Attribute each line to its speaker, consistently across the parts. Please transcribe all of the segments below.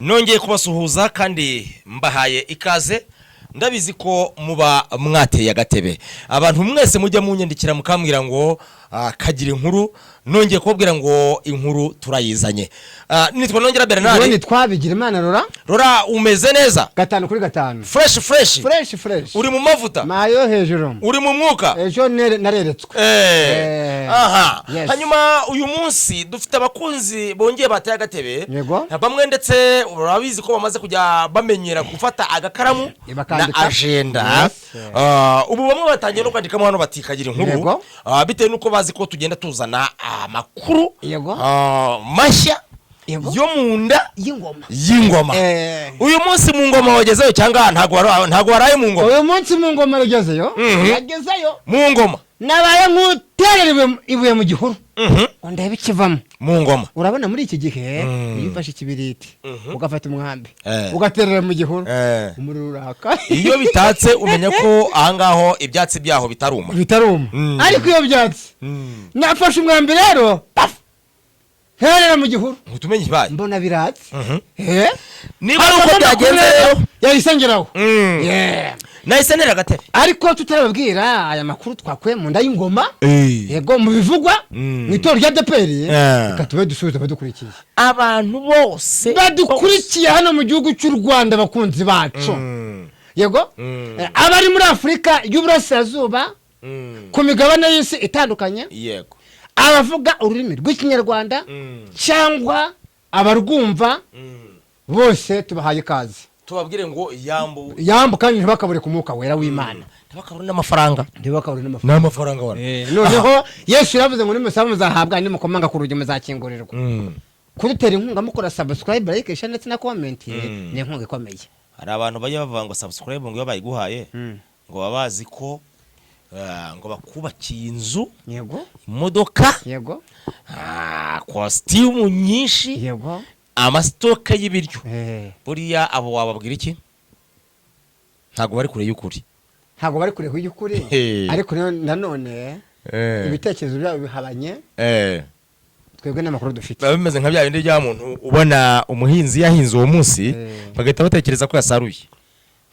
Speaker 1: Nongeye kubasuhuza kandi mbahaye ikaze ndabizi ko muba mwateye agatebe abantu mwese mujya munyandikira mukambwira ngo kagira inkuru nongeye kubabwira ngo inkuru turayizanye nitwa Nongera Bernard
Speaker 2: ni twabigira Imana
Speaker 1: Rora umeze neza
Speaker 2: 5 kuri 5
Speaker 1: fresh uri mu mavuta
Speaker 2: mayo hejuru
Speaker 1: uri mu mwuka
Speaker 2: ejo nareretswe
Speaker 1: aha hanyuma uyu munsi dufite abakunzi bongeye bateye agatebe bamwe ndetse urabizi ko bamaze kujya bamenyera gufata agakaramu na agenda ubu bamwe batangiye no kwandikamo hano batikagira inkuru bitewe nuko bazi ko tugenda tuzana amakuru mashya yo munda y'ingoma uyu munsi mu ngoma wagezeyo cyangwa ntago waraye mu ngoma
Speaker 2: uyu munsi mu ngoma yagezeyo
Speaker 1: mu ngoma
Speaker 2: nabaye nkuterere ibuye mu gihuru ndebe ikivamo
Speaker 1: mu ngoma
Speaker 2: urabona muri iki gihe yifashe ikibiriti ugafata umwambi ugaterera mu gihuru umuriro uraka
Speaker 1: iyo bitatse umenya ko ahangaho ibyatsi byaho bitaruma
Speaker 2: ariko iyo byatsi nafashe umwambi rero herera mu gihuru
Speaker 1: utumenye ibaye
Speaker 2: mbona biratse
Speaker 1: niba uko byagenze rero
Speaker 2: yarisengeraho
Speaker 1: nayisenera gatebe
Speaker 2: ariko tutarababwira aya makuru twakuye mu nda y'ingoma yego mu bivugwa mu itorero rya Deperi katube dusubiza badukurikiye
Speaker 1: abantu bose
Speaker 2: badukurikiye hano mu gihugu cy'u Rwanda bakunzi bacu yego abari muri Afrika y'Uburasirazuba ku migabane y'isi itandukanye
Speaker 1: yego
Speaker 2: abavuga ururimi rw'ikinyarwanda cyangwa abarwumva bose tubahaye kazi
Speaker 1: tubabwire ngo
Speaker 2: yambu kandi ntibakabure ku mwuka wera w'Imana
Speaker 1: ntibakabure n'amafaranga n'amafaranga
Speaker 2: wane noneho Yesu yaravuze ngo nimusaba muzahabwa nimukomanga ku rugi muzakingurirwa kudutera inkunga mukora subscribe like share ndetse na comment ni inkunga ikomeye
Speaker 1: hari abantu bajya bavuga ngo subscribe ngo bayiguhaye ngo babazi ko ngo bakubakiye inzu
Speaker 2: yego
Speaker 1: imodoka
Speaker 2: yego
Speaker 1: costume nyinshi
Speaker 2: yego
Speaker 1: amastoke y'ibiryo buriya abo wababwira iki ntago bari kure y'ukuri
Speaker 2: ariko nanone ibitekerezo byabo bihabanye twebwe n'amakuru dufite
Speaker 1: bimeze nka bya bindi bya muntu ubona umuhinzi yahinze uwo munsi bagahita batekereza ko yasaruye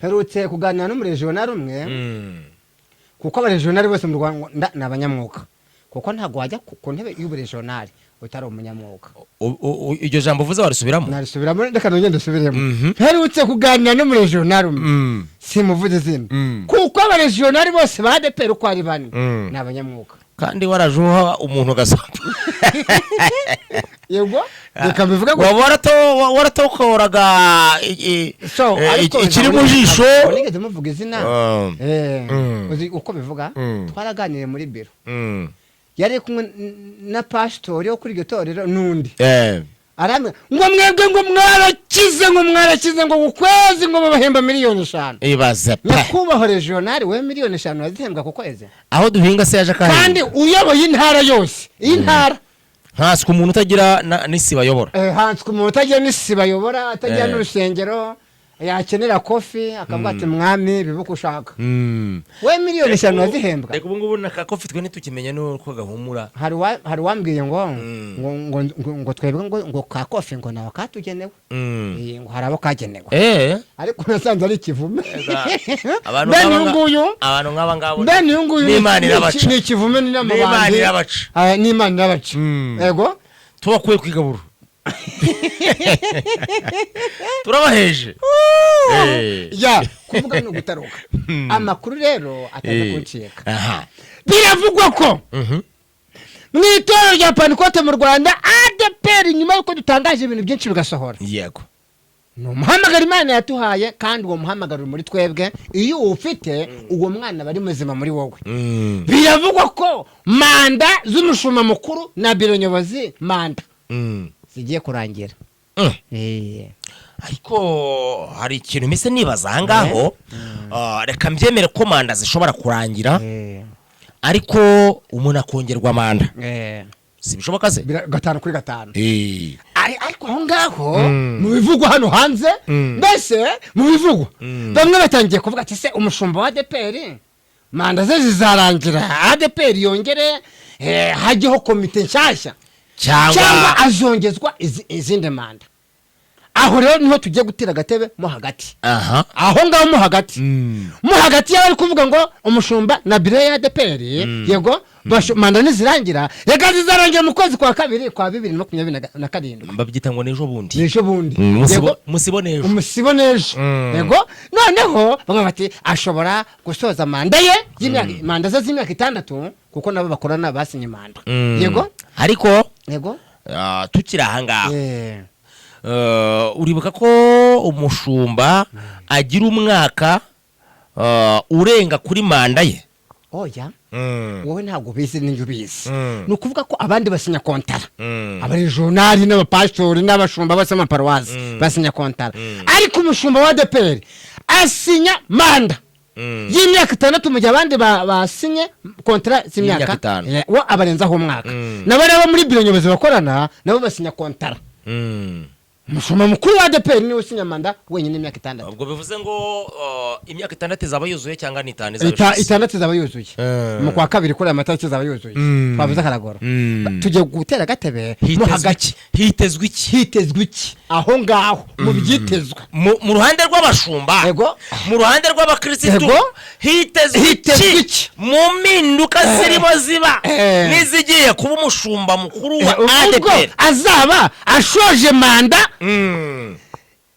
Speaker 2: herutse kuganira n'umuregionari umwe kuko abaregionari bose mu Rwanda n'abanyamwuka kuko ntago wajya ku ntebe y'uburegionari utari umunyamwuka
Speaker 1: iryo jambo uvuze warisubiramo
Speaker 2: narisubiramo reka nongeye ndasubiremo herutse kuganira n'umuregionari umwe simuvuze izina kuko abaregionari bose ba Deperi uko ari bane n'abanyamwuka
Speaker 1: kandi warajuha umuntu gasaba
Speaker 2: yego reka bivuga
Speaker 1: ngo waratokoraga ikiri mu jisho
Speaker 2: nigeze muvuga izina uko bivuga twaraganiriye muri biro yari kumwe na pastor yo kuri iryo torero nundi aramwe ngo mwebwe ngo mwarakize ngo ukwezi ngo babahemba miliyoni 5
Speaker 1: ibaze pe
Speaker 2: nakubaho regional we miliyoni 5 wazihembwa ku kwezi
Speaker 1: aho duhinga se yaje
Speaker 2: kandi uyoboye intara yose intara
Speaker 1: haswe umuntu utagira n'isi bayobora
Speaker 2: haswe umuntu utagira n'isi bayobora atagira n'urusengero yakenera kofi akavuga ati mwami bibuka ushaka we miliyoni 5 wazihembwa
Speaker 1: reka ubu ngubu naka kofi twe ntitukimenya nuko gahumura
Speaker 2: hari wambwiye ngo twebwe ngo ka kofi ngo nawe katugenewe ngo harabo kagenewe ariko nasanze ari ikivume
Speaker 1: abantu nk'aba ngabo
Speaker 2: n'Imana irabaca ni ikivume ni n'amabandi n'Imana irabaca yego
Speaker 1: tubakuye kwigaburo turabaheje
Speaker 2: kuvuga no gutaruka amakuru rero ataza kuncika biravugwa ko mw'itorero rya Pentecote mu Rwanda Deperi nyuma yuko dutangaje ibintu byinshi bigasohora
Speaker 1: yego
Speaker 2: no muhamagara Imana yatuhaye kandi uwo muhamagara muri twebwe iyo ufite uwo mwana bari muzima muri wowe biravugwa ko manda z'umushuma mukuru na biro nyobozi manda zigiye kurangira
Speaker 1: ariko hari ikintu mise nibaza ahangaho reka mbyemere ko manda zishobora kurangira ariko umuntu akongerwa manda sibishoboka se
Speaker 2: 5 kuri 5 ariko aho ngaho mu bivugwa hano hanze mbese mu bivugwa bamwe batangiye kuvuga ati se umushumba wa Deperi manda ze zizarangira Deperi yongere hajyeho komite nshyashya cyangwa azongezwa izindi manda aho rero niho tugiye gutera agatebe mo hagati aho ngaho mo hagati y'abari kuvuga ngo umushumba na biro ya ADPR yego manda nizirangira rega zizarangira mu kwezi kwa kabiri kwa 2027
Speaker 1: babyita ngo nejo bundi
Speaker 2: yego
Speaker 1: musibonejo
Speaker 2: yego noneho bamwe bati ashobora gusoza manda ye manda za z'imyaka 6 kuko nabo bakorana basinye manda yego
Speaker 1: ariko
Speaker 2: yego
Speaker 1: tukira ahangaho uribuka ko umushumba agira umwaka urenga kuri manda ye
Speaker 2: oya wowe ntabwo bizi n'injyo bizi ni ukuvuga ko abandi basinya kontara abari journali n'abapastori n'abashumba bose amaparuwazi basinya kontara ariko umushumba wa ADPR asinya manda y'imyaka 6 mu gihe abandi basinye kontara z'imyaka 5 wo abarenzaho umwaka nabo rero muri biro nyobozi bakorana nabo basinya kontara umushumba mukuru wa ADPR niwe usinya manda wenyine imyaka 6
Speaker 1: ubwo bivuze ngo imyaka 6 zaba yuzuye cyangwa ni 5
Speaker 2: 6 zaba yuzuye mu kwa kabiri kuri amatariki zaba yuzuye twavuze karagora tujye gutera gatebe mu hagati
Speaker 1: hitezwe iki
Speaker 2: aho ngaho mu byitezwe
Speaker 1: mu ruhande rw'abashumba mu ruhande rw'abakristo hitezwe iki mu minduka zirimo ziba nizigiye kuba umushumba mukuru wa ADPR
Speaker 2: azaba ashoje manda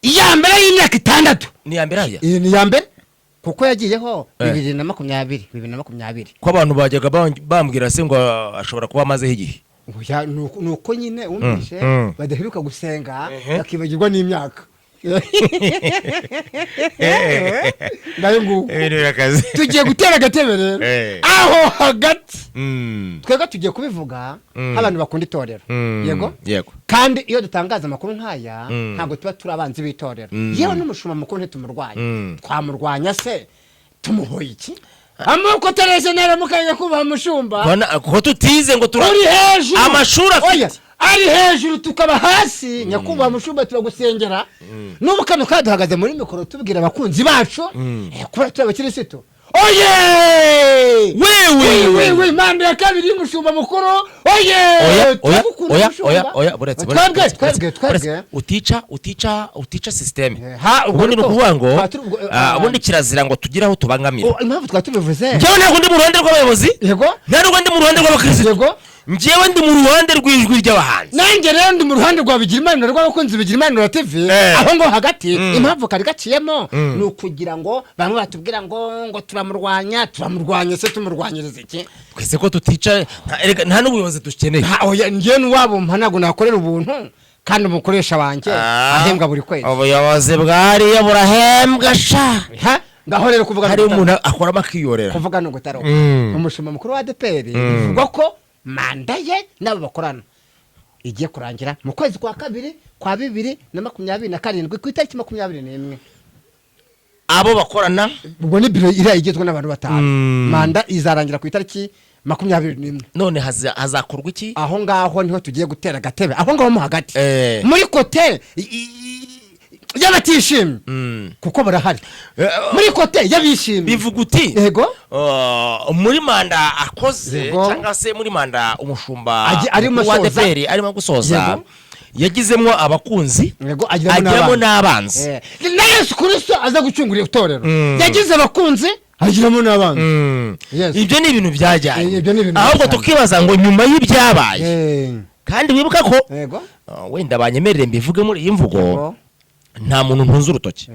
Speaker 2: iya mbere y'imyaka 6
Speaker 1: ni ya mbere
Speaker 2: ni ya mbere kuko yagiyeho 2020
Speaker 1: ko abantu bajyaga bambwira se ngo ashobora kuba amazeho igihe
Speaker 2: nuko nyine umwishe badaheruka gusenga bakibagirwa n'imyaka ndayo nguko tugiye gutera agatebe rero aho hagati twega tugiye kubivuga abantu bakunda itorero yego kandi iyo dutangaza amakuru nk'aya ntabwo tuba turabanzi b'itorero yewe n'umushumba mukuru ntitumurwanya twamurwanya se tumuhoye iki amoko terese nera mukanya kuba mushumba
Speaker 1: ko tutize ngo
Speaker 2: turi hejuru
Speaker 1: amashuri afite
Speaker 2: ari hejuru tukaba hasi nyakuba mushumba turagusengera n'ubu kano kaduhagaze muri mikoro tubwira abakunzi bacu kuba turabakirisitu oye wewe manda ya kabiri y'umushumba mukuru
Speaker 1: oya buretse utica system ubundi no kuvuga ngo ubundi kirazira ngo tugire aho tubangamira
Speaker 2: impamvu twatubivuze
Speaker 1: njyewe ntabwo ndi mu ruhande rw'abayobozi
Speaker 2: yego
Speaker 1: ntabwo ndi mu ruhande rw'abakristo
Speaker 2: yego
Speaker 1: njyewe ndi mu ruhande rw'ijwi ry'abahanzi
Speaker 2: nanjye rero ndi mu ruhande rwa Bigirimana rw'abakunzi Bigirimana TV aho ngo hagati impamvu kari gaciyemo ni ukugira ngo bamwe batubwira ngo turamurwanya se tumurwanyiriza iki
Speaker 1: twese ko tutica nta n'ubuyobozi dukeneye
Speaker 2: oya njye n'uwabo mpanago nakorera ubuntu kandi umukoresha wanjye ahembwa buri kwezi
Speaker 1: ubuyobozi bwariye burahembwa sha
Speaker 2: ngaho rero kuvuga
Speaker 1: hari umuntu akora makiyorera
Speaker 2: kuvuga no gutaro umushumba mukuru wa ADPR bivuga ko manda ye nabo bakorana igiye kurangira mu kwezi kwa kabiri kwa 2027 ku itariki 21
Speaker 1: abo bakorana
Speaker 2: ubwo ni biro ira igizwe n'abantu batanu manda izarangira ku itariki 21
Speaker 1: none hazakorwa iki
Speaker 2: aho ngaho niho tugiye gutera agatebe aho ngaho mu hagati muri kote y'abatishimye kuko barahari muri kote y'abishimye
Speaker 1: bivuga uti
Speaker 2: yego
Speaker 1: muri manda akoze cyangwa se muri manda umushumba wa ADPR arimo gusoza yagizemo abakunzi agiramo n'abanzi
Speaker 2: na Yesu Kristo aza gucungura itorero yagize abakunzi agiramo n'abanzi
Speaker 1: ibyo ni ibintu byajyanye ahubwo tukibaza ngo nyuma y'ibyabaye kandi wibuka ko wenda banyemerere mbivuge muri iyi mvugo nta muntu ntunze urutoki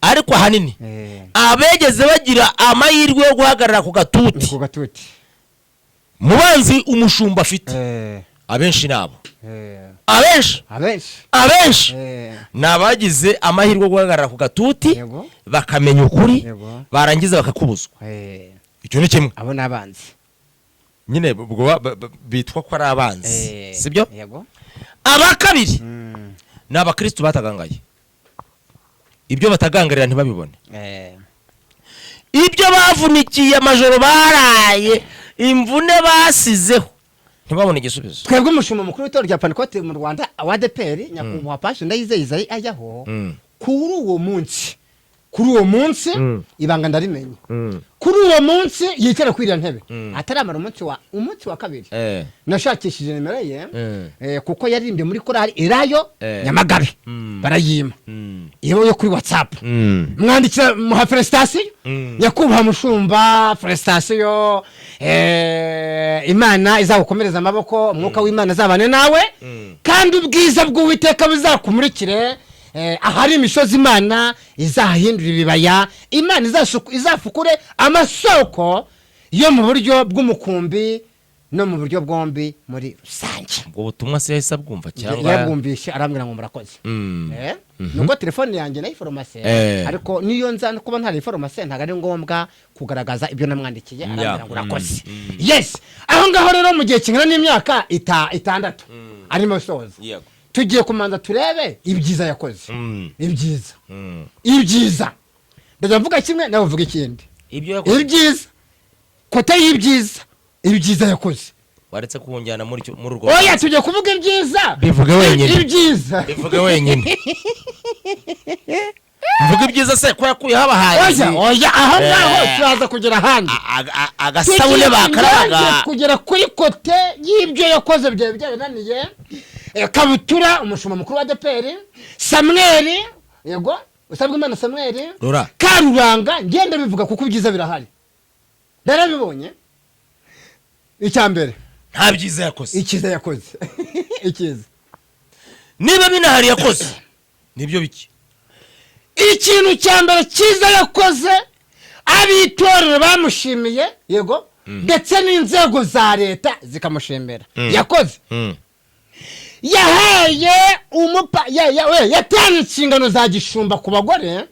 Speaker 1: ariko ahanini abegeze bagira amahirwe yo guhagarara ku gatuti mubanzi umushumba afite abenshi nabo abenshi nabagize amahirwe yo guhagarara ku gatuti bakamenya ukuri barangiza bakakubuzwa icyo ni kimwe
Speaker 2: abo nabanzi
Speaker 1: nyine bitwa ko ari abanzi sibyo abakabiri n'abakristo batagangaye ibyo batagangarira ntibabibone ibyo bavunikiye amajoro baraye imvune basizeho ntibabone igisubizo
Speaker 2: twebwe umushumba mukuru w'itorero rya Pentecote mu Rwanda wa ADPR nyakubahwa Pastor Ndayizeye ajyaho kuri uwo munsi kuri uwo munsi ibanga ndarimenye kuri uwo munsi yicara kuri iriya ntebe ataramara umunsi wa kabiri nashakishije nimero ye kuko yaririmbye muri korali Irayo Nyamagabe barayima iyo yo kuri WhatsApp mwandikira muha felicitation Nyakubahwa Mushumba felicitation Imana izagukomereza amaboko umwuka w'Imana azabane nawe kandi ubwiza bw'Uwiteka buzakumurikire ahari imisozi Imana izahindura ibibaya Imana izafukure amasoko yo mu buryo bw'umukumbi no mu buryo bwombi muri rusange.
Speaker 1: Ubwo butumwa se yahise abwumva cyangwa
Speaker 2: yabwumvishe arambwira ngo murakoze nubwo telefone yanjye nayo information ariko niyo nza kuba nta information ntago ari ngombwa kugaragaza ibyo namwandikiye arambwira ngo urakoze. Yes, aho ngaho rero mu gihe kingana n'imyaka 6 arimo soza tugiye kumanza turebe ibyiza yakoze ibyiza ndavuga kimwe nawe uvuga ikindi ibyiza kote ibyiza yakoze
Speaker 1: waretse kuhunjana muri urwo
Speaker 2: oya tujye kuvuga ibyiza
Speaker 1: bivuge wenyine
Speaker 2: bivuge wenyine
Speaker 1: mvuga ibyiza se ko yakuye habahaye
Speaker 2: oya aho ngaho turaza kugera ahandi
Speaker 1: agasabune bakaraga
Speaker 2: kugera kuri kote y'ibyo yakoze byarananiye Kabutura umushuma mukuru wa DPR Samuel yego usabwe Imana Samuel Karuranga ngende bivuga kuko ibyiza birahari narabibonye icyambere
Speaker 1: nta byiza yakoze
Speaker 2: ikiza
Speaker 1: niba binahari yakoze nibyo biki
Speaker 2: ikintu cyambere cyiza yakoze abitorero bamushimiye yego ndetse n'inzego za leta zikamushimira yakoze yahaye yatanye inshingano za gishumba ku bagore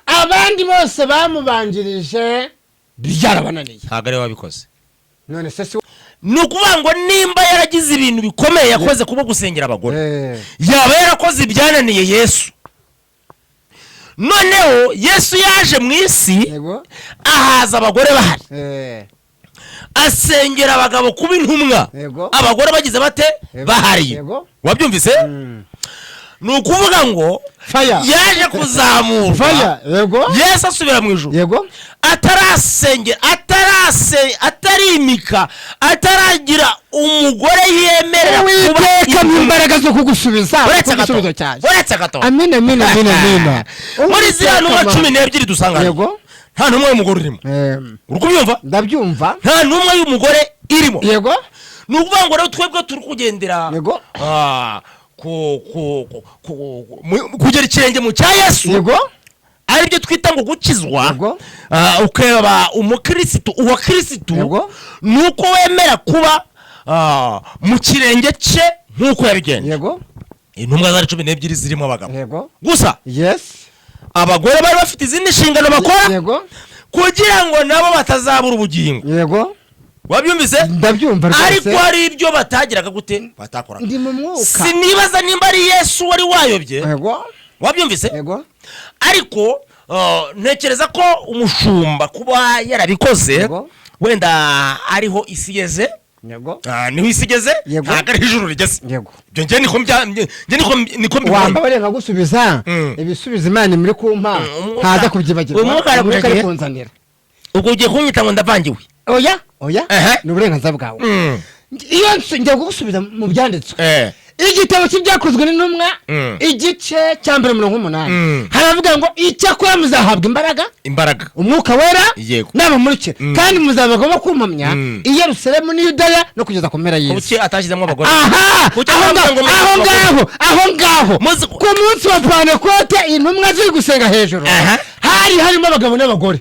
Speaker 2: abandi bose bamubanjirije byarabananiye
Speaker 1: ntago ari wabikoze
Speaker 2: none se
Speaker 1: nukuvuga ngo nimba yaragize ibintu bikomeye yakoze kubo gusengera abagore yaba yarakoze ibyananiye Yesu noneho Yesu yaje mu isi ahaza abagore bahari asengera abagabo kuba intumwa abagore bagize bate bahari wabyumvise nukuvuga ngo yaje kuzamurwa Yesu asubira mu ijuru atarasengera atarimika ataragira umugore yemerera
Speaker 2: kuba mu imbaraga zo kugusubiza
Speaker 1: uretse gato
Speaker 2: amina
Speaker 1: muri ziriya ntumwa 12 dusanga nta numwe y'umugore urimo urukubyumva
Speaker 2: ndabyumva
Speaker 1: nta numwe y'umugore irimo yego nukuvuga ngo rero twebwe turi kugendera kugera ikirenge mu cya Yesu yego ari byo twita ngo gukizwa ukaba umukristo uwa Kristo nuko wemera kuba mu kirenge cye nkuko yabigenje
Speaker 2: yego
Speaker 1: intumwa za 12 zirimo abagabo gusa
Speaker 2: yes
Speaker 1: abagore bari bafite izindi nshingano bakora kugira ngo nabo batazabura ubugingo
Speaker 2: yego
Speaker 1: wabyumvise
Speaker 2: ndabyumva
Speaker 1: rwose ariko ari ibyo batagiraga gute batakora
Speaker 2: ndi mu mwuka
Speaker 1: sinibaza nimba ari Yesu wari wayobye
Speaker 2: yego
Speaker 1: wabyumvise
Speaker 2: yego
Speaker 1: ariko ntekereza ko umushumba kuba yarabikoze wenda ariho isi yeze
Speaker 2: yego
Speaker 1: niho isi igeze ntago ari ijuru rigeze
Speaker 2: yego
Speaker 1: byo nge niko
Speaker 2: wamba bari nkagusubiza ibisubiza Imana muri kumpa ntaza kubyibagirwa
Speaker 1: umwuka ari kunzanira ubwo ugiye kunyita ngo ndavangiwe
Speaker 2: oya ni uburenganzira bwawe iyo njya kugusubiza mu byanditswe igitabo cy'ibyakozwe n'intumwa igice cya 1:8 haravuga ngo icyakora muzahabwa imbaraga umwuka wera n'abamurikira kandi muzabagomba kumpamya i Yerusalemu n'i Yudaya no kugeza ku mpera y'isi
Speaker 1: kuki atashyizemo abagore
Speaker 2: aho ngaho ku munsi wa Pentekote intumwa ziri gusenga hejuru harimo abagabo n'abagore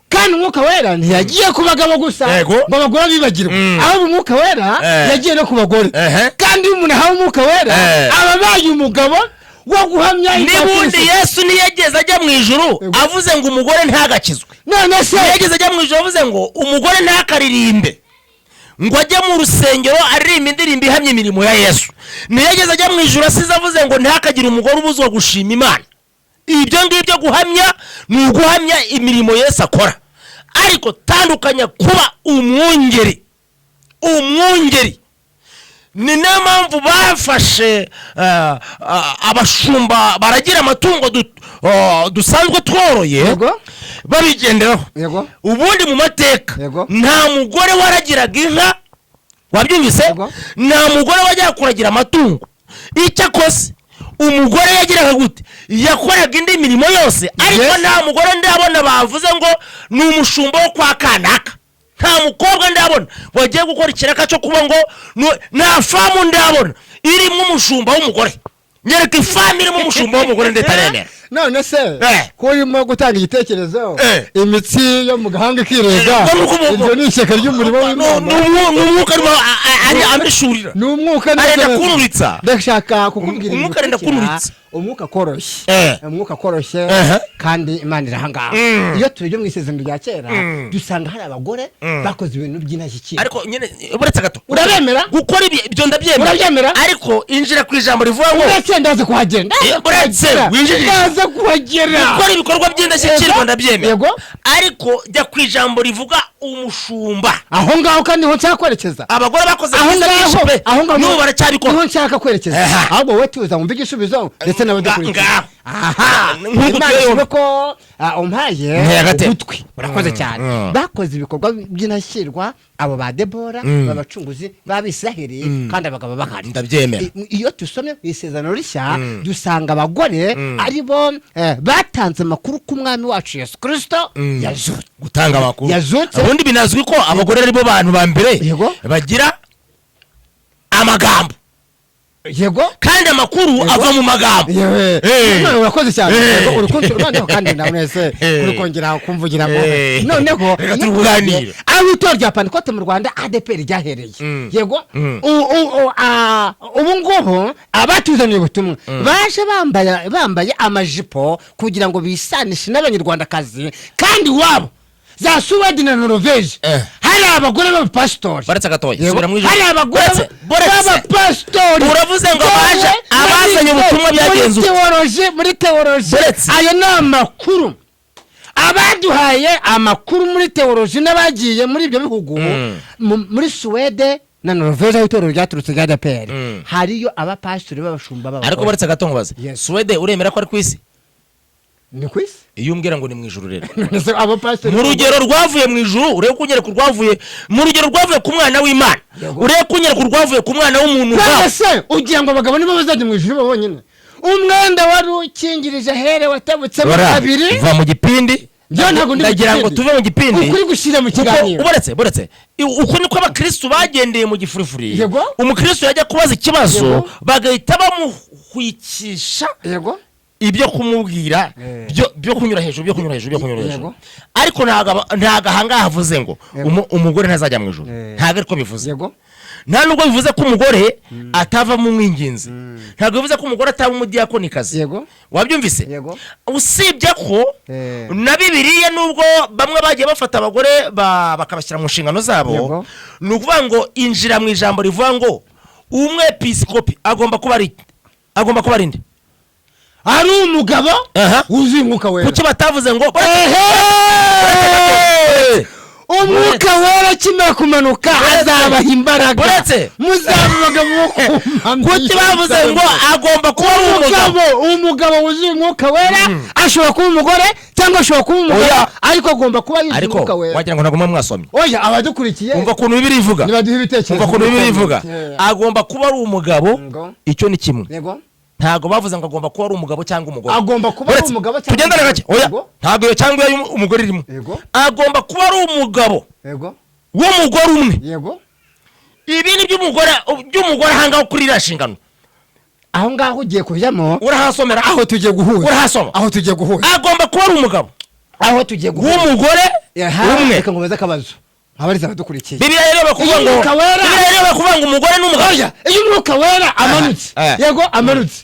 Speaker 2: kandi umwuka wera ntiyagiye ku bagabo gusa ngo abagore bibagirwa aho umwuka wera yagiye no ku bagore kandi umuntu ahawe umwuka wera ababaye umugabo wo guhamya
Speaker 1: nibundi Yesu niyegeze ajya mu ijuru avuze ngo umugore ntagakizwe
Speaker 2: none se
Speaker 1: yegeze ajya mu ijuru avuze ngo umugore ntakaririmbe ngo ajye mu rusengero aririmba indirimbo ihamye imirimo ya Yesu niyegeze ajya mu ijuru asize avuze ngo ntakagira umugore ubuzwa gushima Imana ibyo ngibyo guhamya ni uguhamya imirimo Yesu akora ariko tandukanya kuba umwungeri ni nayo mpamvu bafashe abashumba baragira amatungo dusanzwe tworoye babigenderaho. Ubundi mu mateka nta mugore waragiraga inka, wabyumvise, nta mugore wajyaga kuragira amatungo. Icyakose umugore yagiraga gute? Yakoraga indi mirimo yose, ariko nta mugore ndabona bavuze ngo ni umushumba wo kwa kanaka. Nta mukobwa ndabona wagiye gukora ikiraka cyo kuba ngo nta famu ndabona irimo umushumba w'umugore. Nyereka ifamu irimo umushumba w'umugore ndetaremera.
Speaker 2: None se ko urimo gutanga igitekerezo imitsi yo mu gahanga ikirega, ibyo ni ishyaka ry'umurimo w'Imana.
Speaker 1: N'umwuka ari ameshurira,
Speaker 2: n'umwuka
Speaker 1: arenda kunuritsa.
Speaker 2: Ndashaka kukubwira
Speaker 1: umwuka arenda kunuritsa,
Speaker 2: umwuka koroshye kandi Imana irahangaha. Iyo tuje mu isezerano rya kera dusanga hari abagore bakoze ibintu by'inashyikira.
Speaker 1: Ariko nyene buretse gato,
Speaker 2: urabemera
Speaker 1: gukora ibyo ndabyemera, ariko injira ku ijambo rivuga ngo
Speaker 2: uretse ndaza kuhagenda,
Speaker 1: buretse winjira
Speaker 2: kuhagera
Speaker 1: gukora ibikorwa by'indashyikirwa ndabyemera, ariko jya ku ijambo rivuga umushumba.
Speaker 2: Aho ngaho kandi ho nshaka kwerekeza
Speaker 1: abagore bakoze ibisabishe n'ubu baracyabikora.
Speaker 2: Niho nshaka kwerekeza, ahubwo wowe tuza wumva igisubizo ndetse n'abadukurikira. Imana ko umpaye ugutwi, urakoze cyane. Bakoze ibikorwa by'indashyikirwa abo ba Debora, babacunguzi b'Abisiraheli, kandi abagabo bahari,
Speaker 1: ndabyemera.
Speaker 2: Iyo tusomye isezerano rishya dusanga abagore ari bo batanze amakuru ku mwami wacu Yesu Kristo yazutse.
Speaker 1: Gutanga amakuru
Speaker 2: yazutse,
Speaker 1: ubundi binazwi ko abagore ari bo bantu ba mbere bagira amagambo. Kandi amakuru ava mu magambo.
Speaker 2: Urakoze cyane. Urukundo rwandeho kandi ndabonese urukongera kumvugira ngo noneho
Speaker 1: tuganire.
Speaker 2: Aho itorero rya Pentecote mu Rwanda ADPR ryahereye. Ubu ngubu abatuzaniye ubutumwa baje bambaye amajipo kugira ngo bisanishe n'abanyarwandakazi, kandi wabo za Suwedi na Norvege hari abagore b'abapasitori.
Speaker 1: Baretse gatoya subira mu ijoro.
Speaker 2: Hari abagore b'abapasitori.
Speaker 1: Uravuze ngo baje abazanye ubutumwa byagenze
Speaker 2: muri teoloji. Ayo ni amakuru abaduhaye amakuru muri teoloji n'abagiye muri ibyo bihugu muri Suwede na Norvege. Aho itorero ryaturutse rya ADPR hariyo abapasitori b'abashumba b'abagore.
Speaker 1: Ariko baretse gato nkubaze, Suwede uremera ko ari kwisi?
Speaker 2: Ni kwisi?
Speaker 1: Iyo umbwira ngo ni mu ijuru rero mu rugero rwavuye mu ijuru urebe kunyereka urwavuye mu rugero rwavuye ku mwana w'Imana, urebe kunyereka urwavuye ku mwana w'umuntu.
Speaker 2: Ese ugira ngo abagabo nibo bazajya mu ijuru babonyine? Umwenda wari ukingirije here watabutse kabiri
Speaker 1: va mu gipindi. Ndagira ngo tuve mu gipindi
Speaker 2: ukuri gushira mu kiganiro.
Speaker 1: Buretse uko niko abakristo bagendeye mu gifurifuri. Umukristo yajya kubaza ikibazo bagahita bamuhwikisha ibyo kumubwira byo kunyura hejuru. Ariko ntago ahangaha havuze ngo umugore ntazajya mu ijuru. Ntago ariko bivuze. Nta nubwo bivuze ko umugore atava mu mwinginzi. Ntago bivuze ko umugore ataba umudiyakonikazi. Wabyumvise? Usibye ko na Bibiliya nubwo bamwe bagiye bafata abagore bakabashyira mu nshingano zabo, ni ukuvuga ngo injira mu ijambo rivuga ngo umwepiskopi agomba kuba ari nde?
Speaker 2: Ari umugabo wuzuye umwuka wera.
Speaker 1: Kuki batavuze ngo
Speaker 2: umwuka wera kimara kumanuka azabaha imbaraga muzabaga mu kumamya?
Speaker 1: Kuki bavuze ngo agomba kuba
Speaker 2: umugabo wuzuye umwuka wera? Ashobora kuba umugore cyangwa ashobora kuba umugabo, ariko agomba kuba yuzuye umwuka wera.
Speaker 1: Wagira ngo nagomba mwasomye.
Speaker 2: Oya, abadukurikiye
Speaker 1: umva kuntu Bibiliya ivuga.
Speaker 2: Nibaduhe ibitekerezo.
Speaker 1: Umva kuntu Bibiliya ivuga. Agomba kuba ari umugabo, icyo ni kimwe. Ntago bavuze ngo agomba kuba ari umugabo cyangwa umugore.
Speaker 2: Agomba kuba ari umugabo cyangwa
Speaker 1: tugendana gake. Oya, ntago yo cyangwa umugore irimo. Agomba kuba ari umugabo w'umugore umwe. Ibi ni by'umugore hangaho kuri irashingano.
Speaker 2: Aho ngaho ugiye kujyamo
Speaker 1: urahasomera.
Speaker 2: Aho tugiye guhuza.
Speaker 1: Urahasoma.
Speaker 2: Aho tugiye guhuza.
Speaker 1: Agomba kuba ari umugabo.
Speaker 2: Aho tugiye guhuza.
Speaker 1: W'umugore umwe.
Speaker 2: Reka ngubaze akabazo. Abariza badukurikiye.
Speaker 1: Bibiliya rero bakuvuga ngo umugore n'umugabo.
Speaker 2: Iyo umwuka wera amanutse. Amanutse.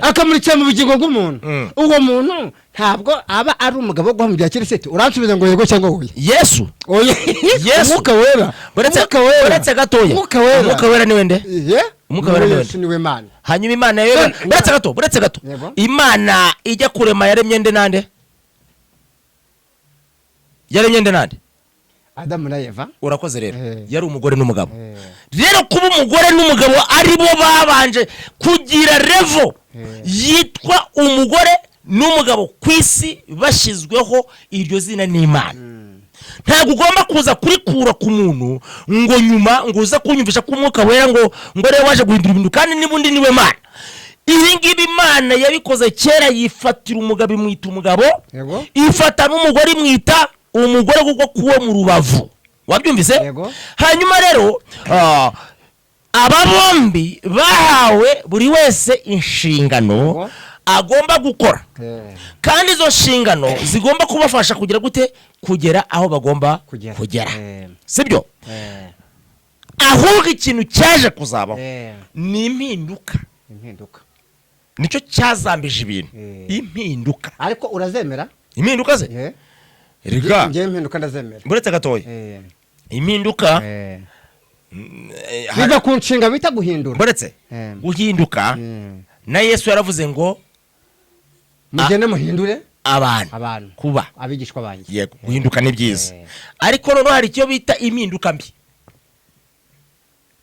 Speaker 2: Akamurikira mu bugingo bw'umuntu. Uwo muntu ntabwo aba ari umugabo wo guhamya Kristo. Uransubiza ngo yego cyangwa oya?
Speaker 1: Yesu.
Speaker 2: Yesu. Umwuka wera.
Speaker 1: Buretse gatoya. Umwuka wera ni wende? Umwuka wera ni wende?
Speaker 2: Ni we Imana.
Speaker 1: Hanyuma Imana rero buretse gato. Imana ijya kurema yaremye nde nande? Yaremye nde nande?
Speaker 2: Adamu na Eva.
Speaker 1: Urakoze rero. Yari umugore n'umugabo. Rero kuba umugore n'umugabo ari bo babanje kugira level yitwa umugore n'umugabo kwisi bashyizweho iryo zina n'Imana. Ntabwo ugomba kuza kurikura ku muntu ngo nyuma ngo uza kunyumvisha ko umwuka wera ngo rero waje guhindura ibintu kandi nibundi niwe Mana. Ibi ngibi Imana yabikoze kera, yifatira umugabo imwita umugabo, ifata n'umugore imwita umugore kuko kuwo mu rubavu. Wabyumvise? Hanyuma rero aba bombi bahawe buri wese inshingano agomba gukora, kandi izo nshingano zigomba kubafasha kugira gute, kugera aho bagomba kugera. Sibyo? Ahubwo ikintu cyaje kuzabaho ni impinduka. Nicyo cyazambije ibintu. Impinduka.
Speaker 2: Ariko urazemera
Speaker 1: impinduka ze? Rega
Speaker 2: ngiye impinduka ndazemera.
Speaker 1: Buretse gatoya. Impinduka
Speaker 2: biva ku nshinga bita guhindura.
Speaker 1: Buretse guhinduka na Yesu yaravuze ngo
Speaker 2: mugende muhindure
Speaker 1: abantu kuba
Speaker 2: abigishwa banjye.
Speaker 1: Yego, guhinduka ni byiza. Ariko none hari icyo bita impinduka mbi.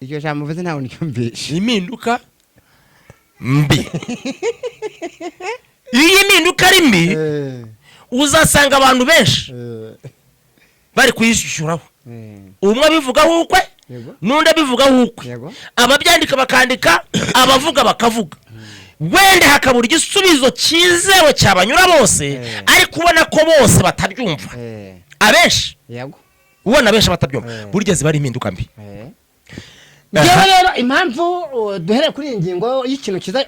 Speaker 2: Icyo jambo vuze ntawe nicyumvishe.
Speaker 1: Impinduka mbi. Iyi impinduka ari mbi uzasanga abantu benshi bari kuyishyuraho. Umwe abivugaho ukwe n'undi abivugaho ukwe, ababyandika bakandika, abavuga bakavuga. Wenda hakabura igisubizo cyizewe cyabanyura bose, ariko ubona ko bose batabyumva. Abenshi ubona benshi batabyumva, burya ziba ari impinduka mbi.
Speaker 2: Ngewe rero impamvu duhere kuri ingingo y'ikintu kiza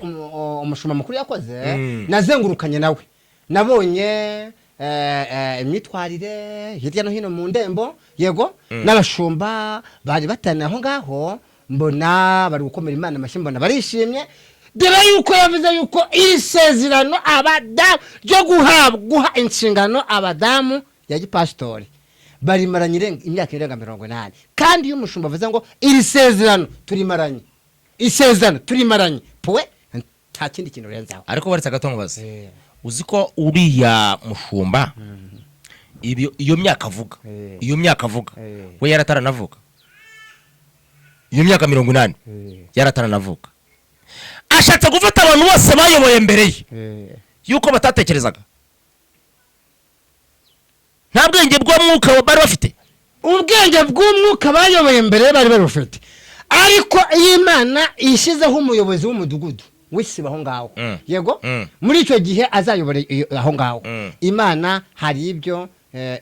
Speaker 2: umushumba mukuru yakoze, nazengurukanye nawe, nabonye imyitwarire hirya no hino mu ndembo, yego, n'abashumba bari batana aho ngaho, mbona bari gukomera Imana amashyi, mbona barishimye. Dore yuko yavuze yuko iri sezerano abadamu ryo guha inshingano abadamu ya gipasitori barimaranye imyaka irenga 80. Kandi iyo umushumba avuze ngo iri sezerano turimaranye, isezerano turimaranye, powe nta kindi kintu urenzaho.
Speaker 1: Ariko baretse agatongobaze, uzi ko uriya mushumba iyo myaka avuga, iyo myaka avuga we yarataranavuga, iyo myaka 80 yarataranavuga. Ashatse gufata abantu bose bayoboye mbere ye yuko batatekerezaga. Nta bwenge bw'umwuka bari bafite.
Speaker 2: Ubwenge bw'umwuka bayoboye mbere bari bafite, ariko Imana ishyizeho umuyobozi w'umudugudu wisiba aho ngaho, yego, muri icyo gihe azayobora aho ngaho. Imana hari ibyo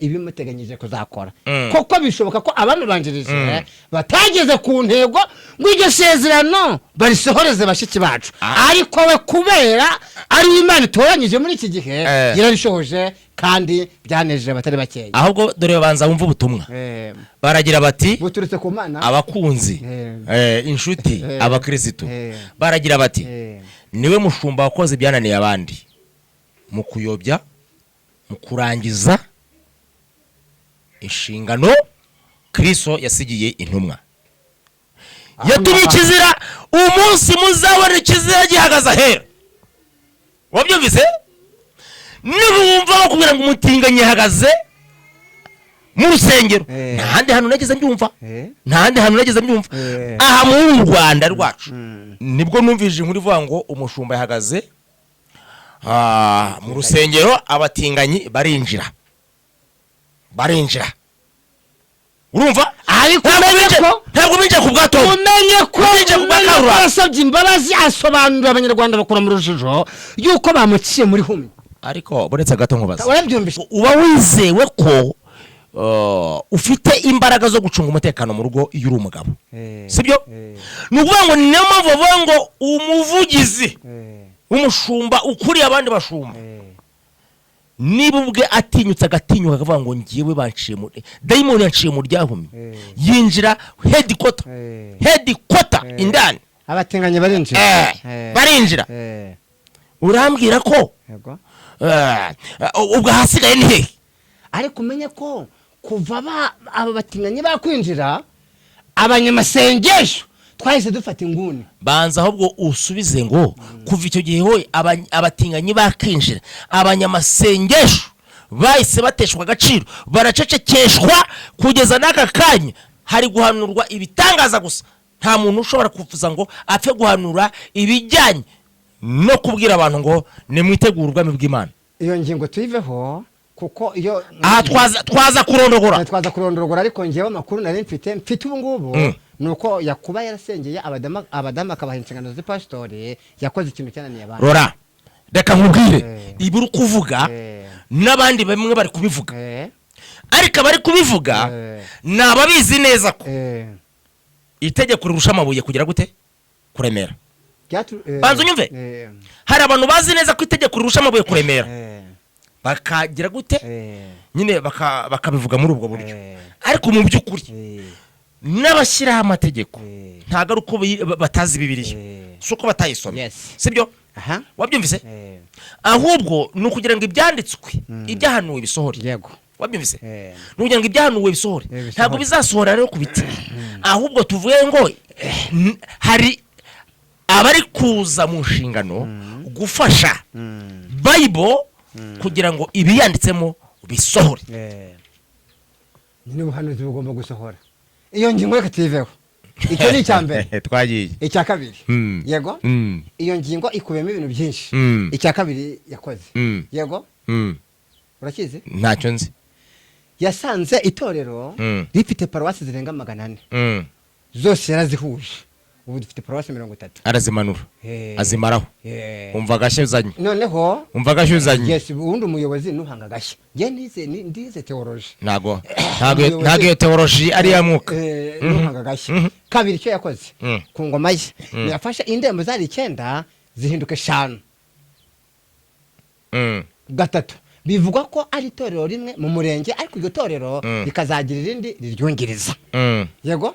Speaker 2: ibimuteganyije kuzakora, kuko bishoboka ko abamubanjirije batageze ku ntego ngo iryo sezerano barisohoreze bashiki bacu, ariko we kubera ari Imana itoranyije muri iki gihe yararishohoje, kandi byanejeje abatari bakeya.
Speaker 1: Ahubwo dore banza wumva ubutumwa, baragira bati
Speaker 2: buturutse ku Mana,
Speaker 1: abakunzi, inshuti, abakristo, baragira bati niwe mushumba wakoze ibyananiye abandi mu kuyobya, mu kurangiza inshingano Kristo yasigiye intumwa. Yatumye ikizira, umunsi muzabona ikizira gihagaze ahera. Wabyumvise? Nibumva bakubwira ngo umutinganye hagaze mu rusengero, ntahandi hantu nageze mbyumva, ntahandi hantu nageze mbyumva. Aha mu Rwanda rwacu nibwo numvije inkuru ivuga ngo umushumba yahagaze mu rusengero, abatinganyi barinjira. Urumva?
Speaker 2: Ariko
Speaker 1: ntabwo binjira ku bwato,
Speaker 2: umenye ko yasabye imbabazi, asobanurira abanyarwanda bakora mu rujijo yuko bamuciye muri humi.
Speaker 1: Ariko buretse gato nkubaza,
Speaker 2: urabyumvise,
Speaker 1: uba wizewe ko ufite imbaraga zo gucunga umutekano mu rugo iyo uri umugabo, sibyo? Nukuvuga ngo niyo mpamvu bavuga ngo umuvugizi w'umushumba ukuriye abandi bashumba, niba ubwe atinyutse agatinyuka akavuga ngo ngiyewe banciye mu daimoni yanciye mu ryahumye, yinjira headquarter indani,
Speaker 2: abatinganye
Speaker 1: barinjira. Urambwira ko ubwo hasigaye ni hehe?
Speaker 2: Ariko umenye ko kuva aba batinganye bakwinjira, abanyamasengesho twahise dufata inguni.
Speaker 1: Banza ahubwo usubize ngo kuva icyo gihe hoye abatinganyi bakinjira, abanyamasengesho bahise bateshwa agaciro baracecekeshwa kugeza n'aka kanya hari guhanurwa ibitangaza gusa nta muntu ushobora kuvuza ngo apfe guhanura ibijyanye no kubwira abantu ngo nimwitegure ubwami bw'Imana.
Speaker 2: Iyo ngingo tuyiveho kuko iyo
Speaker 1: twaza kurondogora
Speaker 2: ariko ngewe amakuru nari mfite ubu ngubu nuko Yakuba yarasengeye abadamu akabaha inshingano z'ipasitori yakoze ikintu cyananiye abantu.
Speaker 1: Rora reka nkubwire iburi kuvuga n'abandi bamwe bari kubivuga ariko bari kubivuga nababizi neza ko itegeko rirusha amabuye kugira gute kuremera. Banza unyumve hari abantu bazi neza ko itegeko rirusha amabuye kuremera bakagira gute nyine bakabivuga muri ubwo buryo ariko mu by'ukuri n'abashyiraho amategeko ntago ari uko batazi Bibiliya suko batayisomye sibyo wabyumvise ahubwo ni ukugira ngo ibyanditswe ibyahanuwe bisohore.
Speaker 2: Yego
Speaker 1: wabyumvise nugira ngo ibyahanuwe bisohore ntago bizasohora rero kubiti ahubwo tuvuye ngo hari abari kuza mu nshingano gufasha Bible kugira ngo ibiyanditsemo bisohore.
Speaker 2: Ni ubuhanuzi bugomba gusohora. Iyo ngingo reka tuyiveho. Icyo ni icyambere
Speaker 1: twagiye.
Speaker 2: Icya kabiri yego iyo ngingo ikubiyemo ibintu byinshi. Icya kabiri yakoze yego urakizi
Speaker 1: ntacyo nzi.
Speaker 2: Yasanze itorero rifite paruwasi zirenga 400 zose yarazihuje. Ubu dufite paruwasi 30
Speaker 1: arazimanura azimaraho umva agashye
Speaker 2: noneho
Speaker 1: umva agashye
Speaker 2: yes ubundi umuyobozi nuhanga agashye nge ndize theology
Speaker 1: ntago iyo theology ari ya mwuka
Speaker 2: nuhanga agashye. Kabiri icyo yakoze ku ngoma ye yafasha indembo zari 9 zihinduka 5. Gatatu bivugwa ko ari itorero rimwe mu murenge ariko iryo torero rikazagira irindi riryungiriza. Yego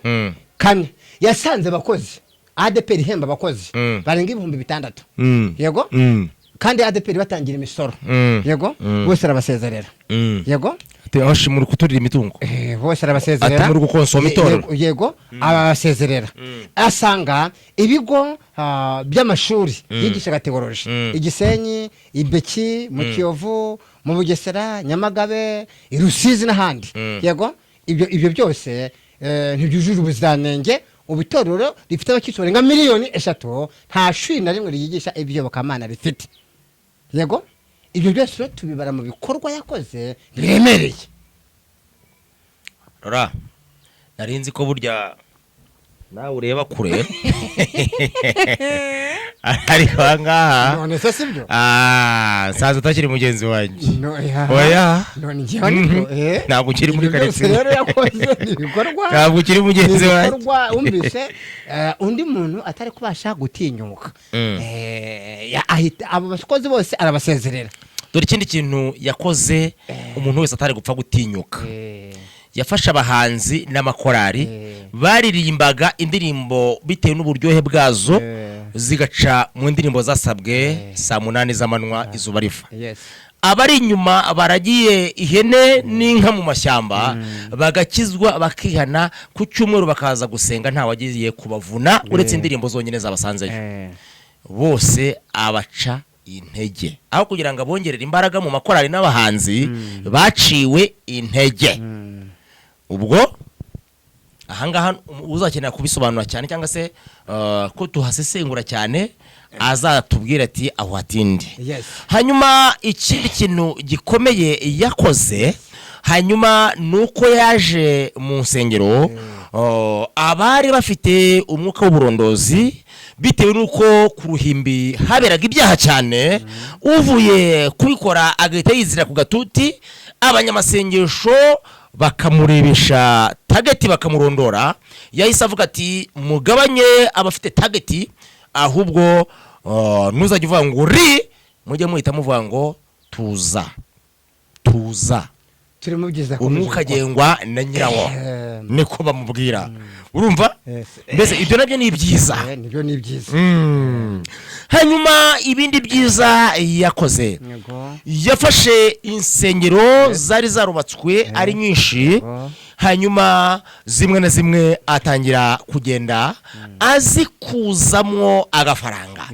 Speaker 2: kane yasanze abakozi ADPR ihemba abakozi barenga 6,000 yego kandi ADPR batangira imisoro yego bose arabasezerera yego
Speaker 1: aho muri kuturira imitungo
Speaker 2: bose arabasezerera
Speaker 1: ati muri gukonsoma itorero
Speaker 2: yego abasezerera. Asanga ibigo by'amashuri yigisha theology Igisenyi Ibeki mu Kiyovu mu Bugesera Nyamagabe Irusizi n'ahandi yego ibyo byose ntibyujuje ubuziranenge. Ubitorero rifite abakitore nka 3 miliyoni nta shuri na rimwe riyigisha ibyobokamana rifite yego. Ibyo byose tubibara mu bikorwa yakoze biremereye.
Speaker 1: Rora narinzi ko burya nawe ureba kure ariko ngaha
Speaker 2: none se sibyo
Speaker 1: saza utakiri mugenzi wanjye
Speaker 2: oya none ngiye niko
Speaker 1: ntabwo ukiri muri karetse
Speaker 2: rero yakoze ibikorwa
Speaker 1: ntabwo ukiri mugenzi wanjye
Speaker 2: umbise undi muntu atari kubasha gutinyuka ahita abo bakozi bose arabasezerera.
Speaker 1: Dore ikindi kintu yakoze umuntu wese atari gupfa gutinyuka yafasha abahanzi n'amakorari baririmbaga indirimbo bitewe n'uburyohe bwazo zigaca mu ndirimbo zasabwe saa 8 z'amanywa izuba riva. Abari inyuma baragiye ihene n'inka mu mashyamba bagakizwa bakihana ku cyumweru bakaza gusenga nta wagiye kubavuna uretse indirimbo zonyine zabasanzeyo bose abaca intege aho kugira ngo abongerere imbaraga mu makorari n'abahanzi baciwe intege. Ubwo ahangaha uzakenera kubisobanura cyane cyangwa se ko tuhasesengura cyane azatubwira ati aho atinde. Hanyuma ikindi kintu gikomeye yakoze hanyuma nuko yaje mu nsengero abari bafite umwuka w'uburondozi bitewe nuko ku ruhimbi haberaga ibyaha cyane uvuye kubikora agahita yizira ku gatuti abanyamasengesho bakamurebesha target bakamurondora yahise avuga ati mugabanye abafite target ahubwo nuzajya uvuga ngo mujye muhita muvuga ngo tuza
Speaker 2: turi mu byiza
Speaker 1: umwuka agengwa na nyirawo niko bamubwira urumva mbese ibyo nabyo ni byiza
Speaker 2: nibyo ni byiza.
Speaker 1: Hanyuma ibindi byiza yakoze yafashe insengero zari zarubatswe ari nyinshi hanyuma zimwe na zimwe atangira kugenda azikuzamwo agafaranga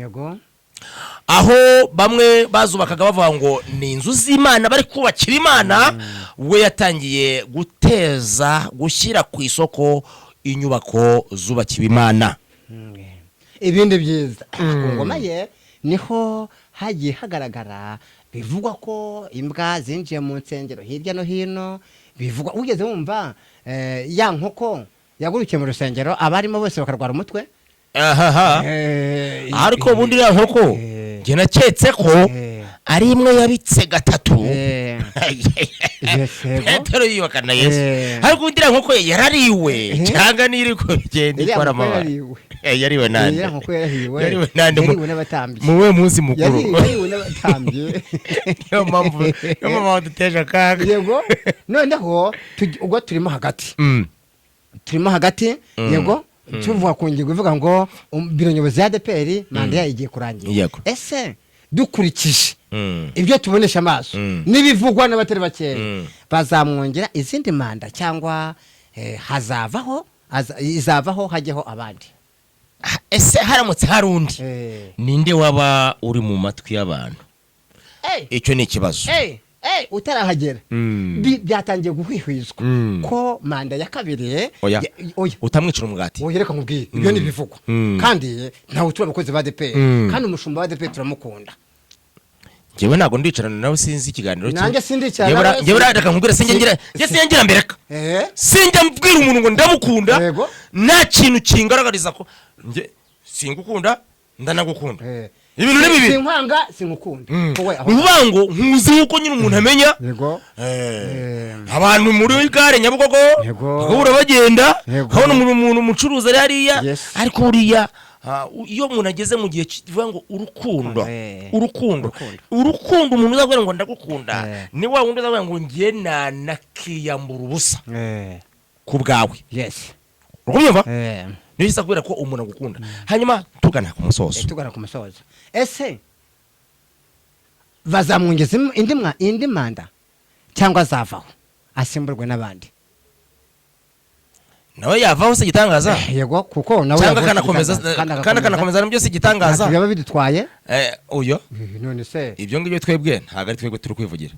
Speaker 1: aho bamwe bazubakaga bavuga ngo ni inzu z'Imana bari kubakira Imana, we yatangiye gushyira ku isoko inyubako zubakiwe Imana.
Speaker 2: Ibindi byiza ku ngoma ye niho hagiye hagaragara bivugwa ko imbwa zinjiye mu nsengero hirya no hino, bivugwa ugeze wumva ya nkoko yagurukiye mu rusengero abarimo bose bakarwara umutwe.
Speaker 1: Ariko bundi ya nkoko nge naketse ko ari imwe yabitse gatatu Petero yiyubakana Yesu, ariko bundi ya nkoko yarariwe cyangwa niri ko bigenda ikora amabara. Yariwe nande? Yariwe nande muwe munsi mukuru.
Speaker 2: Yariwe n'abatambye.
Speaker 1: Yo mpamvu duteje akaga.
Speaker 2: Yego noneho ubwo turimo hagati. Turimo hagati yego tuvuga ku ngingo ivuga ngo biro nyobozi ya ADPR manda yagiye kurangira. Ese dukurikije ibyo tubonesha amaso nibivugwa n'abatari bakeya bazamwongera izindi manda cyangwa izavaho hajyeho abandi?
Speaker 1: Ese haramutse harundi ninde waba uri mu matwi y'abantu? Icyo ni ikibazo.
Speaker 2: Utarahagera byatangiye guhwihwizwa ko manda ya kabiri
Speaker 1: utamwicira umugati.
Speaker 2: Reka nkubwire ibyo ni bivugwa kandi ntawe turi abakozi ba ADPR kandi umushumba wa ADPR turamukunda.
Speaker 1: Jewe nago ndicarana nawe sinzi ikiganiro
Speaker 2: cye. Nanjye sindicarana.
Speaker 1: Jewe reka nkubwire singira mbereka. Sinjya mbwira umuntu ngo ndamukunda nta kintu kingaragariza ko nge singukunda ndanagukunda. Ibintu ni bibi.
Speaker 2: Sinkukunda.
Speaker 1: Ubango nkuzi uko nyine umuntu amenya.
Speaker 2: Yego.
Speaker 1: Abantu muri gare Nyabugogo bahura bagenda habona umuntu umucuruza hariya, ariko uriya iyo umuntu ageze mu gihe kivuga ngo urukundo umuntu uzabwira ngo ndagukunda ni wa wundi uzabwira ngo ngiye nakiyambura ubusa ku bwawe. Urumva? Niyo isakubwira ko umuntu agukunda. Hanyuma tugana ku musozo. Ese
Speaker 2: bazamwongeza indi manda cyangwa zavaho asimburwe n'abandi?
Speaker 1: Nawe yavaho se gitangaza?
Speaker 2: Yego kuko nawe
Speaker 1: cyangwa kanakomeza nabyo se gitangaza.
Speaker 2: Byaba bidutwaye
Speaker 1: uyo
Speaker 2: none se
Speaker 1: ibyo ngibyo twebwe ntago ari twebwe turi kwivugira.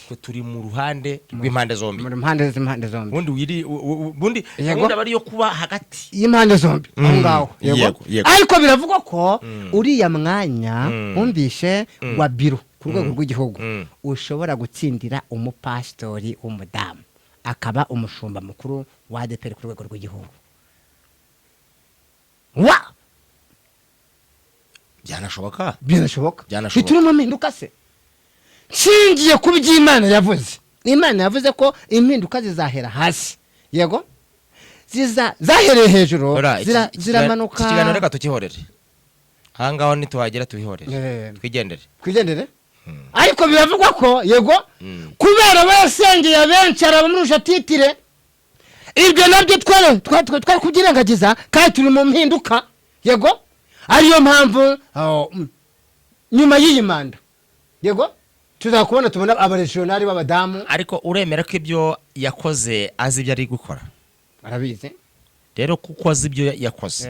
Speaker 1: Ko turi mu ruhande rw'impande zombi.
Speaker 2: Mu mpande zombi.
Speaker 1: Bundi gahunda bari yo kuba hagati
Speaker 2: y'impande zombi aho ngaho. Yego. Ariko biravugwa ko uriya mwanya umbishe wa biro ku rwego rw'igihugu ushobora gutsindira umupastori w'umudamu akaba umushumba mukuru wa ADPR ku rwego rw'igihugu.
Speaker 1: Byanashoboka.
Speaker 2: Bituri mu mpinduka se nshingiye ku by'Imana yavuze. Imana yavuze ko impinduka zizahera hasi. Yego zahereye hejuru ziramanuka.
Speaker 1: Ikiganiro reka tukihorere ahangaho nituhagera tuhihorere twigendere.
Speaker 2: Ariko biravugwa ko yego kubera basengeye benshi arabamurusha titire ibyo nabyo twari kugirengagiza kandi turi mu mpinduka. Yego ariyo mpamvu nyuma y'iyi manda yego tubona abaregionari b'abadamu.
Speaker 1: Ariko uremera ko ibyo yakoze azi ibyo ari gukora?
Speaker 2: Arabizi
Speaker 1: rero kuko azi ibyo yakoze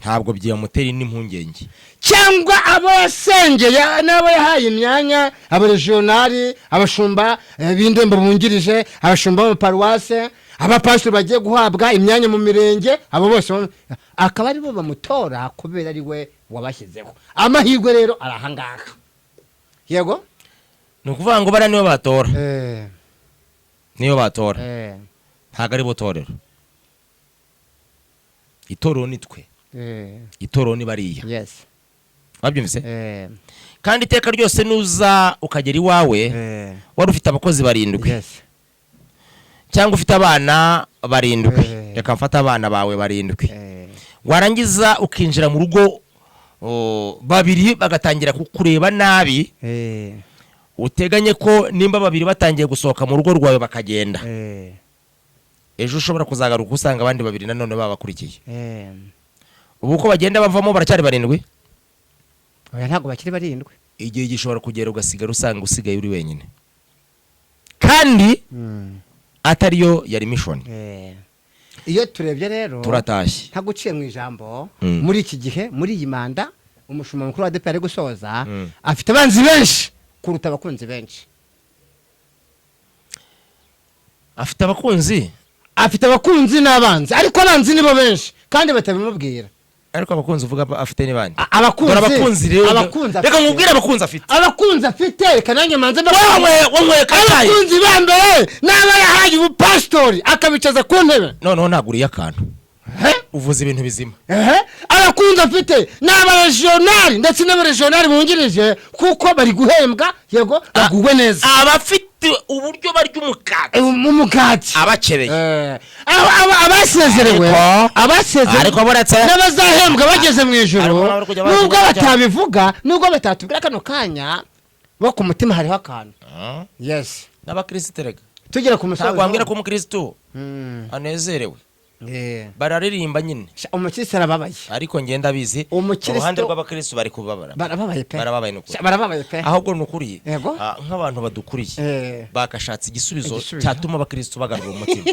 Speaker 1: ntabwo byamutera n'impungenge.
Speaker 2: Cyangwa abasengeye nabo yahaye imyanya abaregionari, abashumba b'indembo bungirije, abashumba mu paruwase, abapastori bagiye guhabwa imyanya mu mirenge, abo bose akaba ari bo bamutora kubera ari we wabashyizeho. Amahirwe rero arahangaha. Yego
Speaker 1: ni ukuvuga ngo bara niyo batora. Niyo batora ntago ari botorero. Itorero ni twe. Itorero ni bariya. Wabyumvise? Kandi iteka ryose nuza ukagera iwawe wari ufite abakozi 7 cyangwa ufite abana 7, reka mfata abana bawe 7, warangiza ukinjira mu rugo 2 bagatangira kukureba nabi, uteganye ko nimba 2 batangiye gusohoka mu rugo rwawe bakagenda, ejo ushobora kuzagaruka usanga abandi 2 nanone babakurikiye. Ubu ko bagenda bavamo baracyari 7?
Speaker 2: Oya ntago bakiri 7.
Speaker 1: Igihe gishobora kugera ugasigara usanga usigaye uri wenyine kandi atariyo yari mission.
Speaker 2: Iyo turebye rero
Speaker 1: turatashye
Speaker 2: ntaguciye mu ijambo muri iki gihe muri iyi manda umushumba mukuru wa ADEPR ari gusoza afite abanzi benshi kuruta abakunzi benshi. Afite abakunzi n'abanzi, ariko abanzi nibo benshi kandi batabimubwira.
Speaker 1: Ariko abakunzi uvuga afite ni bandi?
Speaker 2: Abakunzi
Speaker 1: rero. Reka nkubwire abakunzi afite.
Speaker 2: Abakunzi afite kananye manze
Speaker 1: wowe kataye.
Speaker 2: Abakunzi bambere n'aba yahaye ubupastori akabicaza ku ntebe.
Speaker 1: No naguriye akantu. Uvuze ibintu bizima.
Speaker 2: Abakunzi afite n'aba regional ndetse n'aba regional bungirije kuko bari guhembwa yego baguwe neza.
Speaker 1: Abafite uburyo bari
Speaker 2: umukati
Speaker 1: abakebeye
Speaker 2: abasezerewe
Speaker 1: ariko boretse
Speaker 2: n'abazahembwa bageze mu ijuru nubwo batabivuga nubwo batatubwira kano kanya bo ku mutima hariho akantu. Yes,
Speaker 1: n'abakristo rega
Speaker 2: tugera ku musozo
Speaker 1: ntabwo ko umukristo anezerewe bararirimba nyine
Speaker 2: umukristo arababaye
Speaker 1: ariko ngenda bizi uruhande rw'abakristo bari kubabara
Speaker 2: barababaye pe
Speaker 1: ahubwo nukuriye nk'abantu badukuriye bakashatse igisubizo cyatuma abakristo bagarura umutima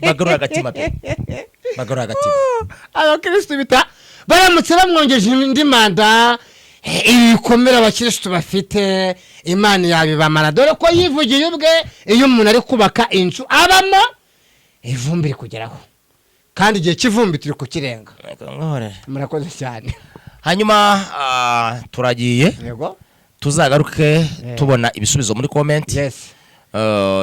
Speaker 1: bagarura agatima pe
Speaker 2: abakristo bita baramutse bamwongeje indi manda ibikomera abakristo bafite Imana yabibamara dore ko yivugiye ubwe iyo umuntu ari kubaka inzu abamo ivumbi kugeraho kandi igihe kivumbi turi kukirenga. Murakoze cyane.
Speaker 1: Hanyuma turagiye tuzagaruke tubona ibisubizo muri comment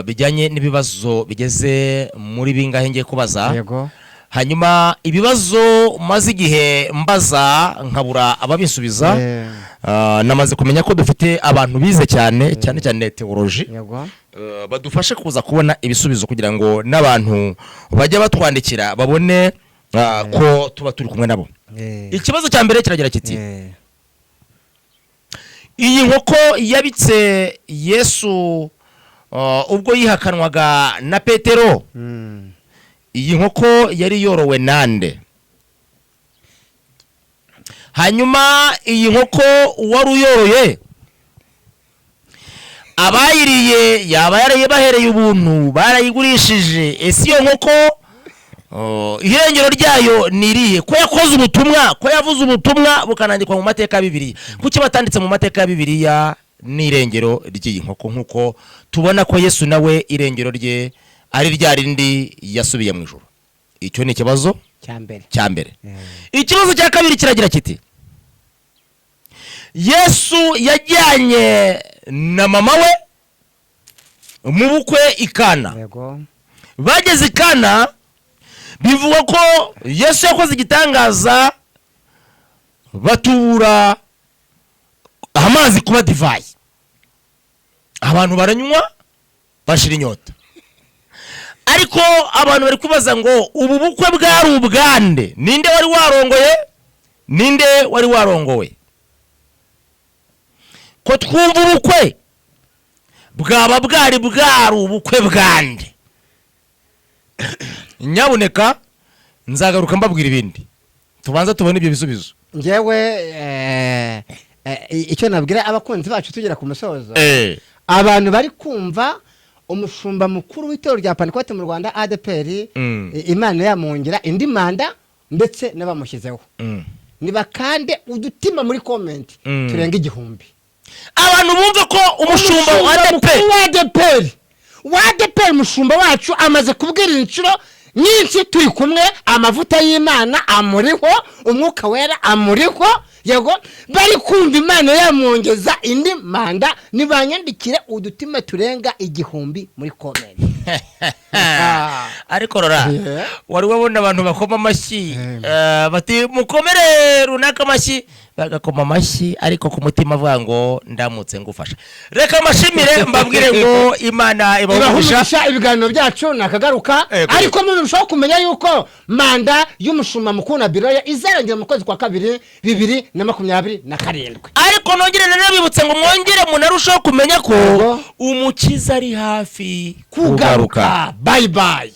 Speaker 1: bijyanye n'ibibazo bigeze muri bingahe ngiye kubaza. Hanyuma ibibazo maze igihe mbaza nkabura ababisubiza namaze kumenya ko dufite abantu bize cyane theology badufashe kuza kubona ibisubizo kugira ngo n'abantu bajya batwandikira babone ko tuba turi kumwe nabo. Ikibazo cya mbere kiragira kiti iyi nkoko yabitse Yesu ubwo yihakanwaga na Petero iyi nkoko yari yorowe nande? Hanyuma iyi nkoko wari uyoroye abayiriye yaba yarayibahereye ubuntu barayigurishije? Ese iyo nkoko ihengero ryayo niriye ko yakoze ubutumwa ko yavuze ubutumwa bukanandikwa mu mateka ya Bibiliya? Kuki batanditse mu mateka ya Bibiliya n'irengero ry'iyi nkoko nkuko tubona ko Yesu nawe irengero rye ari rya rindi yasubiye mu ijuru? Icyo ni ikibazo cya mbere. Ikibazo cya kabiri kiragira kiti Yesu yajyanye na mama we mu bukwe ikana. Bageze ikana bivuga ko Yesu yakoze igitangaza batubura amazi kuba divayi, abantu baranywa bashira inyota. Ariko abantu bari kubaza ngo ubu bukwe bwari ubwande? Ninde wari warongoye? Ninde wari warongowe? Ko twumva ubukwe bwaba bwari ubukwe bwande? Nyabuneka nzagaruka mbabwira ibindi, tubanza tubone ibyo bisubizo.
Speaker 2: Ngewe icyo nabwira abakunzi bacu tugera ku musozo, abantu bari kumva umushumba mukuru w'itorero rya Pentecote mu Rwanda ADEPR Imana yamwongera indi manda ndetse n'abamushyizeho nibakande udutima muri comment turenga 1000. Abantu bumva ko umushumba wa ADEPR umushumba wacu amaze kubwira inshuro nyinshi turi kumwe, amavuta y'Imana amuriho, umwuka wera amuriho, yego bari kumva Imana yamwongeza indi manda nibanyandikire udutima turenga 1000 muri comment.
Speaker 1: Ariko rora wari wabona abantu bakoma amashyi bati mukomere runaka amashyi, bagakoma amashyi ariko ku mutima avuga ngo ndamutse ngufasha. Reka mashimire mbabwire ngo Imana
Speaker 2: ibahumvisha ibiganiro byacu nakagaruka. Ariko murushaho kumenya yuko manda y'umushumba mukuru na biro ya izarangira mu kwezi kwa 2 2027.
Speaker 1: Ariko nongere nabibutse ngo mwongere munarushaho kumenya ko umukiza ari hafi kugaruka.
Speaker 2: Bye bye.